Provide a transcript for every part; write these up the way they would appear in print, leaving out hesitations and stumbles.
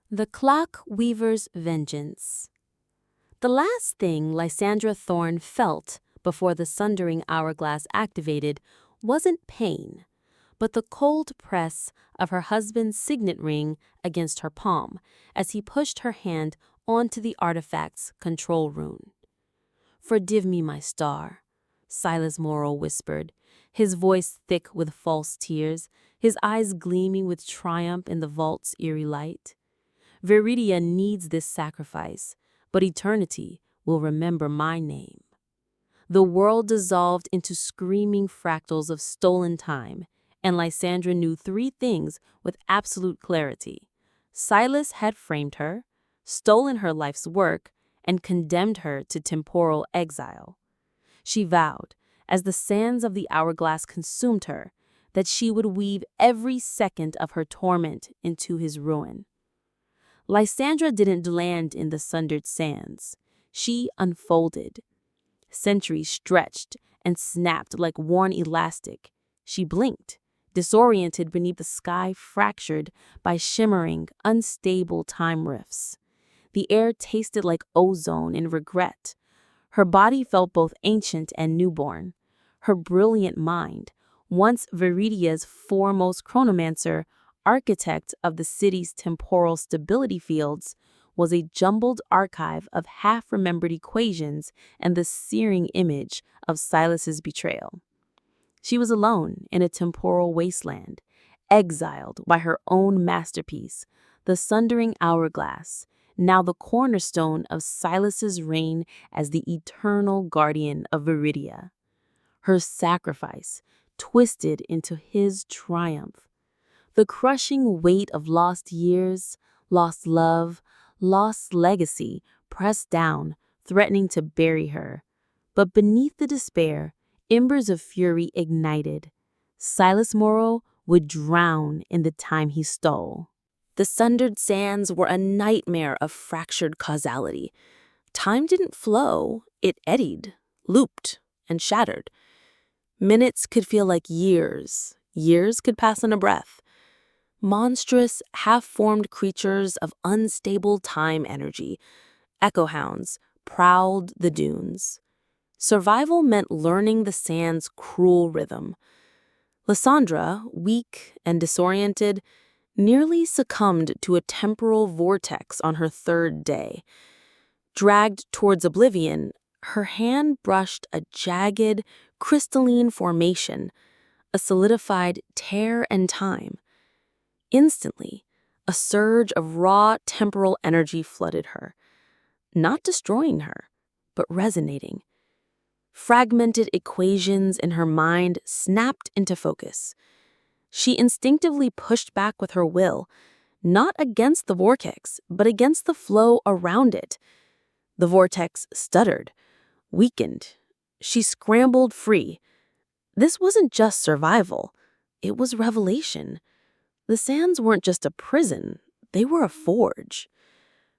The Clockweaver's Vengeance. The last thing Lysandra Thorne felt before the sundering hourglass activated wasn't pain, but the cold press of her husband's signet ring against her palm as he pushed her hand onto the artifact's control rune. "Forgive me, my star," Silas Morrow whispered, his voice thick with false tears, his eyes gleaming with triumph in the vault's eerie light. "Viridia needs this sacrifice, but eternity will remember my name." The world dissolved into screaming fractals of stolen time, and Lysandra knew three things with absolute clarity. Silas had framed her, stolen her life's work, and condemned her to temporal exile. She vowed, as the sands of the hourglass consumed her, that she would weave every second of her torment into his ruin. Lysandra didn't land in the sundered sands. She unfolded. Centuries stretched and snapped like worn elastic. She blinked, disoriented beneath the sky fractured by shimmering, unstable time rifts. The air tasted like ozone in regret. Her body felt both ancient and newborn. Her brilliant mind, once Viridia's foremost chronomancer, architect of the city's temporal stability fields, was a jumbled archive of half-remembered equations and the searing image of Silas's betrayal. She was alone in a temporal wasteland, exiled by her own masterpiece, the sundering hourglass, now the cornerstone of Silas's reign as the eternal guardian of Viridia. Her sacrifice twisted into his triumph. The crushing weight of lost years, lost love, lost legacy pressed down, threatening to bury her. But beneath the despair, embers of fury ignited. Silas Morrow would drown in the time he stole. The sundered sands were a nightmare of fractured causality. Time didn't flow, it eddied, looped, and shattered. Minutes could feel like years. Years could pass in a breath. Monstrous, half-formed creatures of unstable time energy, echo hounds, prowled the dunes. Survival meant learning the sand's cruel rhythm. Lysandra, weak and disoriented, nearly succumbed to a temporal vortex on her third day. Dragged towards oblivion, her hand brushed a jagged, crystalline formation, a solidified tear and time. Instantly, a surge of raw temporal energy flooded her, not destroying her, but resonating. Fragmented equations in her mind snapped into focus. She instinctively pushed back with her will, not against the vortex, but against the flow around it. The vortex stuttered, weakened. She scrambled free. This wasn't just survival, it was revelation. The sands weren't just a prison, they were a forge.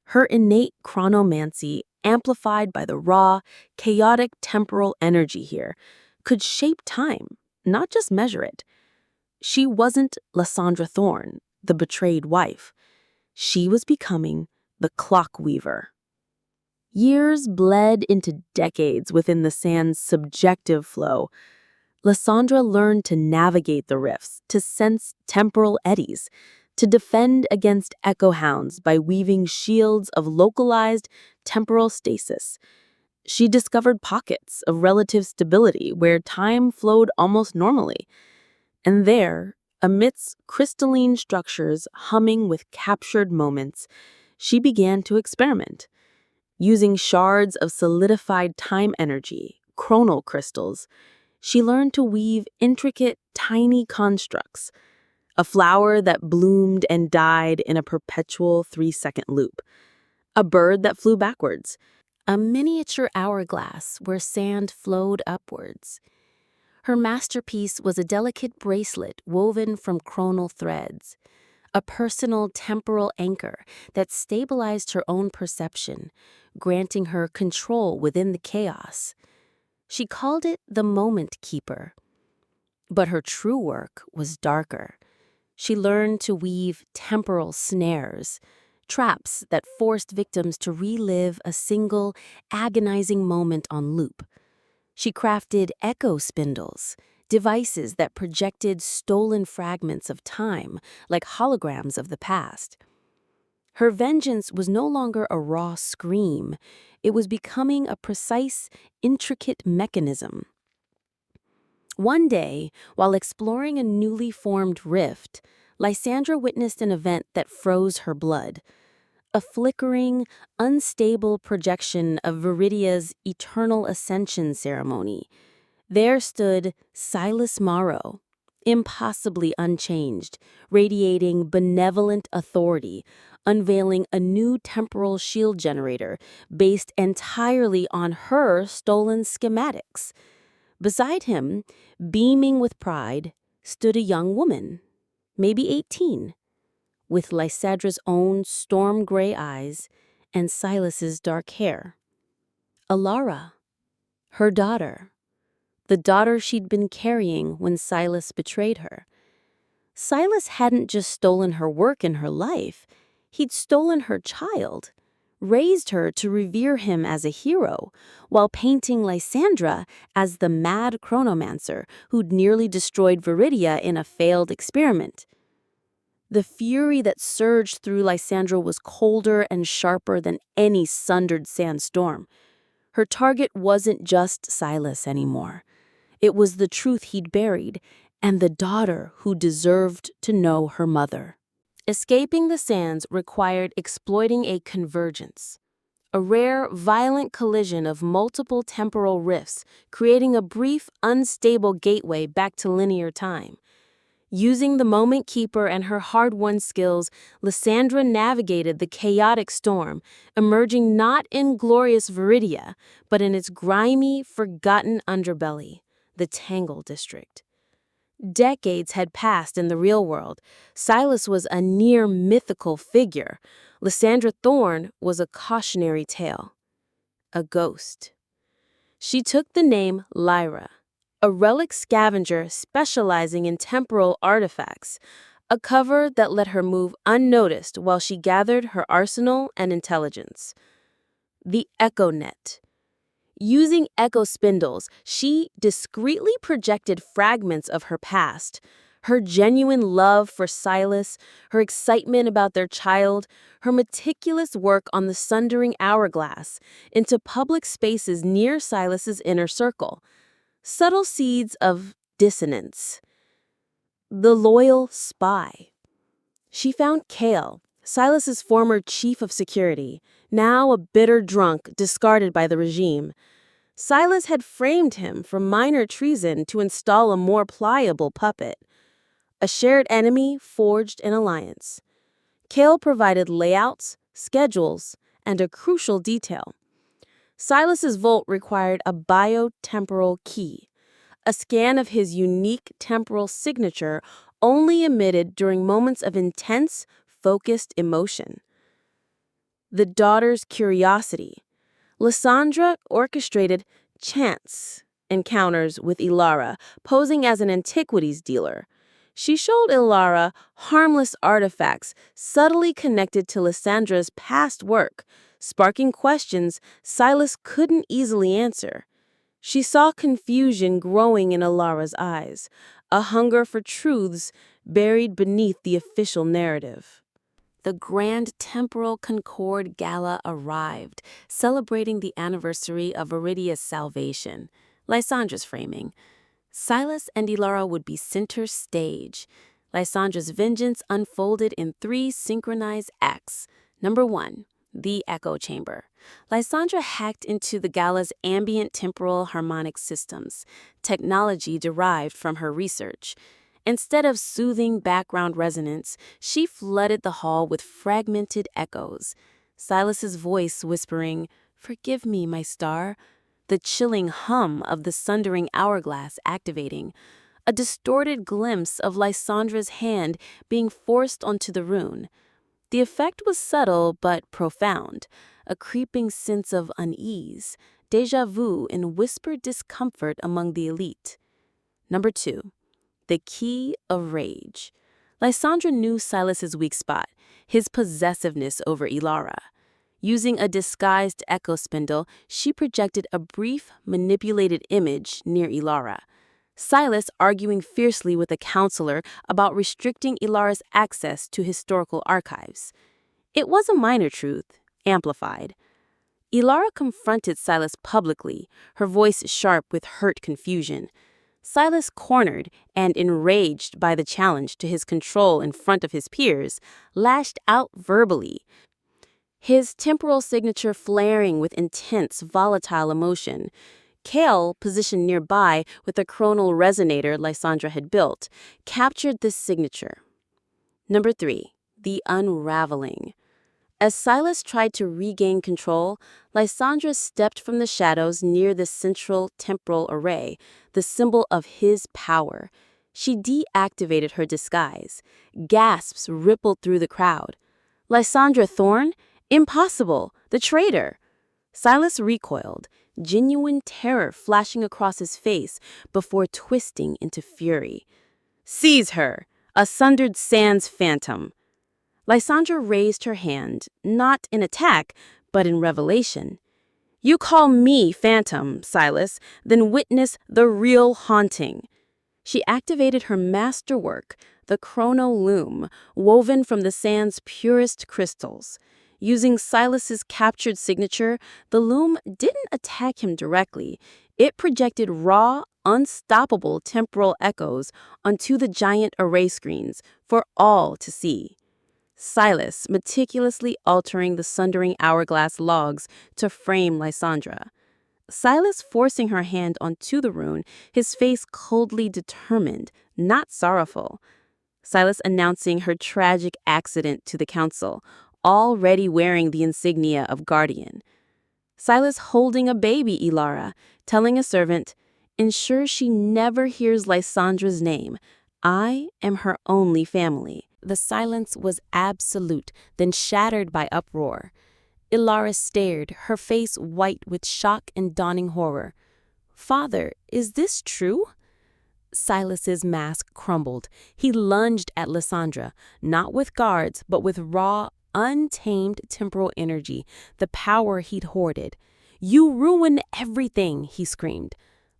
Her innate chronomancy, amplified by the raw, chaotic temporal energy here, could shape time, not just measure it. She wasn't Lysandra Thorne, the betrayed wife. She was becoming the Clockweaver. Years bled into decades within the sand's subjective flow. Lysandra learned to navigate the rifts, to sense temporal eddies, to defend against echo hounds by weaving shields of localized temporal stasis. She discovered pockets of relative stability where time flowed almost normally. And there, amidst crystalline structures humming with captured moments, she began to experiment. Using shards of solidified time energy, chronal crystals, she learned to weave intricate, tiny constructs, a flower that bloomed and died in a perpetual 3-second loop, a bird that flew backwards, a miniature hourglass where sand flowed upwards. Her masterpiece was a delicate bracelet woven from chronal threads, a personal temporal anchor that stabilized her own perception, granting her control within the chaos. She called it the Moment Keeper. But her true work was darker. She learned to weave temporal snares, traps that forced victims to relive a single, agonizing moment on loop. She crafted echo spindles, devices that projected stolen fragments of time, like holograms of the past. Her vengeance was no longer a raw scream. It was becoming a precise, intricate mechanism. One day, while exploring a newly formed rift, Lysandra witnessed an event that froze her blood. A flickering, unstable projection of Viridia's eternal ascension ceremony. There stood Silas Morrow, impossibly unchanged, radiating benevolent authority, unveiling a new temporal shield generator based entirely on her stolen schematics. Beside him, beaming with pride, stood a young woman, maybe 18, with Lysandra's own storm-gray eyes and Silas's dark hair. Alara, her daughter, the daughter she'd been carrying when Silas betrayed her. Silas hadn't just stolen her work and her life, he'd stolen her child, raised her to revere him as a hero, while painting Lysandra as the mad chronomancer who'd nearly destroyed Viridia in a failed experiment. The fury that surged through Lysandra was colder and sharper than any sundered sandstorm. Her target wasn't just Silas anymore. It was the truth he'd buried, and the daughter who deserved to know her mother. Escaping the sands required exploiting a convergence, a rare, violent collision of multiple temporal rifts, creating a brief, unstable gateway back to linear time. Using the Moment Keeper and her hard-won skills, Lysandra navigated the chaotic storm, emerging not in glorious Viridia, but in its grimy, forgotten underbelly, the Tangle District. Decades had passed in the real world. Silas was a near-mythical figure. Lysandra Thorne was a cautionary tale, a ghost. She took the name Lyra, a relic scavenger specializing in temporal artifacts, a cover that let her move unnoticed while she gathered her arsenal and intelligence. The Echo Net. Using echo spindles, she discreetly projected fragments of her past, her genuine love for Silas, her excitement about their child, her meticulous work on the sundering hourglass, into public spaces near Silas's inner circle. Subtle seeds of dissonance. The loyal spy. She found Kale, Silas's former chief of security, now a bitter drunk discarded by the regime. Silas had framed him for minor treason to install a more pliable puppet. A shared enemy forged an alliance. Kale provided layouts, schedules, and a crucial detail. Silas's vault required a biotemporal key, a scan of his unique temporal signature only emitted during moments of intense, focused emotion. The daughter's curiosity. Lysandra orchestrated chance encounters with Ilara, posing as an antiquities dealer. She showed Ilara harmless artifacts subtly connected to Lysandra's past work, sparking questions Silas couldn't easily answer. She saw confusion growing in Ilara's eyes, a hunger for truths buried beneath the official narrative. The Grand Temporal Concord Gala arrived, celebrating the anniversary of Viridia's salvation. Lysandra's framing. Silas and Ilara would be center stage. Lysandra's vengeance unfolded in 3 synchronized acts. Number 1, the Echo Chamber. Lysandra hacked into the gala's ambient temporal harmonic systems, technology derived from her research. Instead of soothing background resonance, she flooded the hall with fragmented echoes. Silas's voice whispering, "Forgive me, my star," the chilling hum of the sundering hourglass activating, a distorted glimpse of Lysandra's hand being forced onto the rune. The effect was subtle but profound, a creeping sense of unease, déjà vu in whispered discomfort among the elite. Number 2. The Key of Rage. Lysandra knew Silas's weak spot, his possessiveness over Ilara. Using a disguised echo spindle, she projected a brief, manipulated image near Ilara. Silas arguing fiercely with a counselor about restricting Ilara's access to historical archives. It was a minor truth, amplified. Ilara confronted Silas publicly, her voice sharp with hurt confusion. Silas, cornered and enraged by the challenge to his control in front of his peers, lashed out verbally, his temporal signature flaring with intense, volatile emotion. Kale, positioned nearby with a chronal resonator Lysandra had built, captured this signature. Number 3. The unraveling. As Silas tried to regain control, Lysandra stepped from the shadows near the central temporal array, the symbol of his power. She deactivated her disguise. Gasps rippled through the crowd. Lysandra Thorne? Impossible! The traitor! Silas recoiled, genuine terror flashing across his face before twisting into fury. Seize her! A sundered sands phantom! Lysandra raised her hand, not in attack, but in revelation. You call me phantom, Silas, then witness the real haunting. She activated her masterwork, the chrono loom, woven from the sand's purest crystals. Using Silas's captured signature, the loom didn't attack him directly. It projected raw, unstoppable temporal echoes onto the giant array screens for all to see. Silas meticulously altering the sundering hourglass logs to frame Lysandra. Silas forcing her hand onto the rune, his face coldly determined, not sorrowful. Silas announcing her tragic accident to the council, already wearing the insignia of guardian. Silas holding a baby Ilara, telling a servant, ensure she never hears Lysandra's name. I am her only family. The silence was absolute, then shattered by uproar. Ilara stared, her face white with shock and dawning horror. Father, is this true? Silas's mask crumbled. He lunged at Lysandra, not with guards, but with raw, untamed temporal energy, the power he'd hoarded. You ruined everything, he screamed.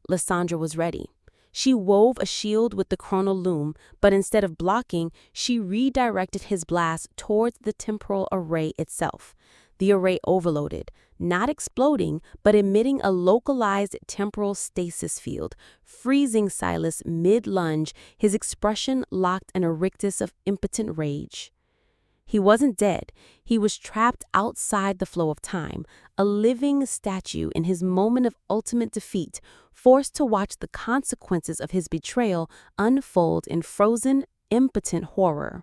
Lysandra was ready. She wove a shield with the chronal loom, but instead of blocking, she redirected his blast towards the temporal array itself. The array overloaded, not exploding, but emitting a localized temporal stasis field, freezing Silas mid-lunge, his expression locked in a rictus of impotent rage. He wasn't dead. He was trapped outside the flow of time, a living statue in his moment of ultimate defeat, forced to watch the consequences of his betrayal unfold in frozen, impotent horror.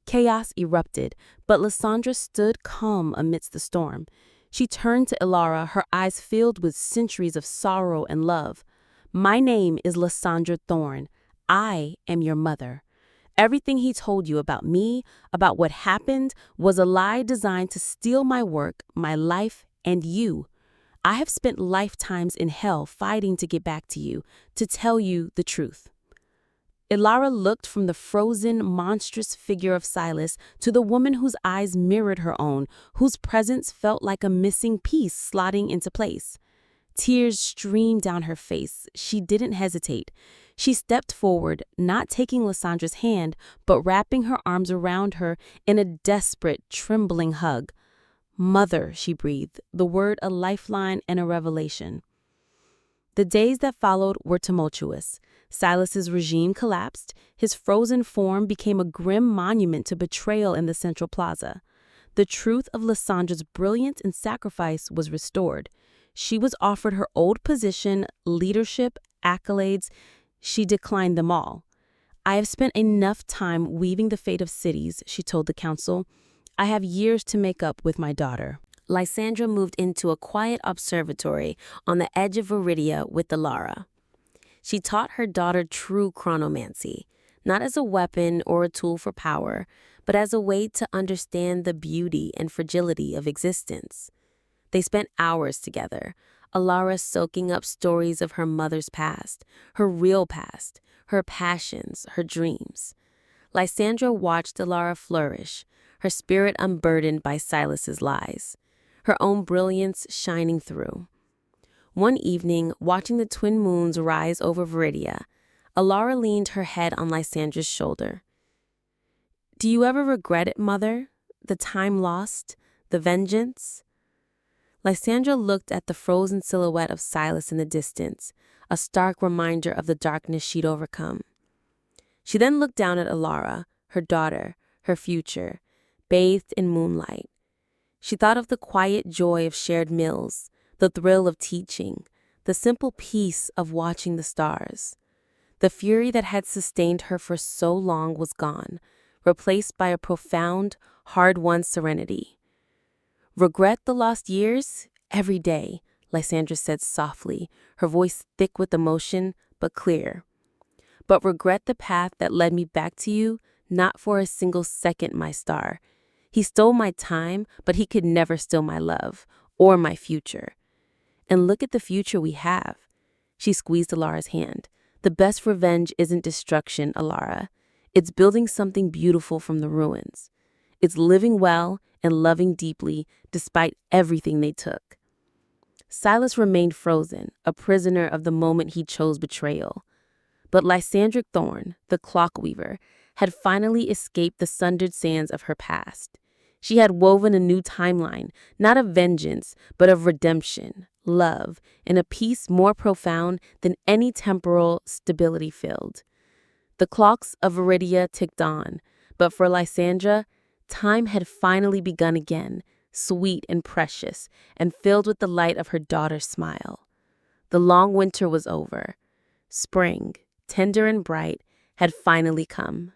Chaos erupted, but Lysandra stood calm amidst the storm. She turned to Ilara, her eyes filled with centuries of sorrow and love. My name is Lysandra Thorne. I am your mother. Everything he told you about me, about what happened, was a lie designed to steal my work, my life, and you. I have spent lifetimes in hell fighting to get back to you, to tell you the truth. Ilara looked from the frozen, monstrous figure of Silas to the woman whose eyes mirrored her own, whose presence felt like a missing piece slotting into place. Tears streamed down her face. She didn't hesitate. She stepped forward, not taking Lysandra's hand, but wrapping her arms around her in a desperate, trembling hug. Mother, she breathed, the word a lifeline and a revelation. The days that followed were tumultuous. Silas's regime collapsed. His frozen form became a grim monument to betrayal in the central plaza. The truth of Lysandra's brilliance and sacrifice was restored. She was offered her old position, leadership, accolades. She declined them all. I have spent enough time weaving the fate of cities, she told the council. I have years to make up with my daughter. Lysandra moved into a quiet observatory on the edge of Viridia with Ilara. She taught her daughter true chronomancy, not as a weapon or a tool for power, but as a way to understand the beauty and fragility of existence. They spent hours together, Ilara soaking up stories of her mother's past, her real past, her passions, her dreams. Lysandra watched Alara flourish, her spirit unburdened by Silas's lies, her own brilliance shining through. One evening, watching the twin moons rise over Viridia, Alara leaned her head on Lysandra's shoulder. "Do you ever regret it, Mother? The time lost? The vengeance?" Lysandra looked at the frozen silhouette of Silas in the distance, a stark reminder of the darkness she'd overcome. She then looked down at Alara, her daughter, her future, bathed in moonlight. She thought of the quiet joy of shared meals, the thrill of teaching, the simple peace of watching the stars. The fury that had sustained her for so long was gone, replaced by a profound, hard-won serenity. "Regret the lost years? Every day," Lysandra said softly, her voice thick with emotion, but clear. "But regret the path that led me back to you, not for a single second, my star. He stole my time, but he could never steal my love, or my future. And look at the future we have." She squeezed Alara's hand. "The best revenge isn't destruction, Alara. It's building something beautiful from the ruins. It's living well and loving deeply despite everything they took." Silas remained frozen, a prisoner of the moment he chose betrayal. But Lysandra Thorne, the Clockweaver, had finally escaped the sundered sands of her past. She had woven a new timeline, not of vengeance, but of redemption, love, and a peace more profound than any temporal stability filled. The clocks of Viridia ticked on, but for Lysandra, time had finally begun again, sweet and precious, and filled with the light of her daughter's smile. The long winter was over. Spring, tender and bright, had finally come.